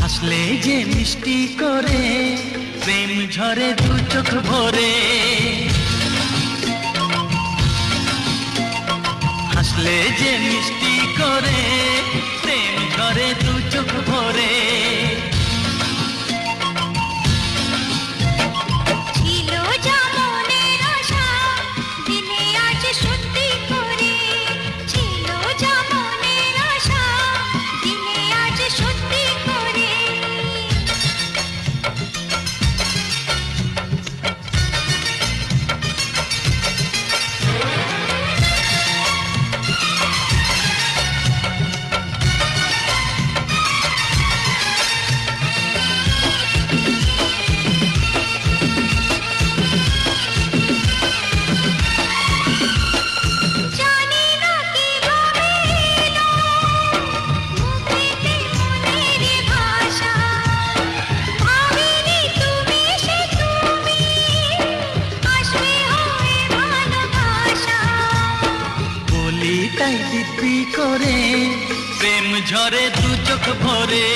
হাসলে যে মিষ্টি করে প্রেম ঝরে দু চোখ ভরে, হাসলে যে মিষ্টি করে প্রেম ঝরে দু চোখ ভরে। তাই দিব্যি করে প্রেম ঝরে দু চোখ ভরে।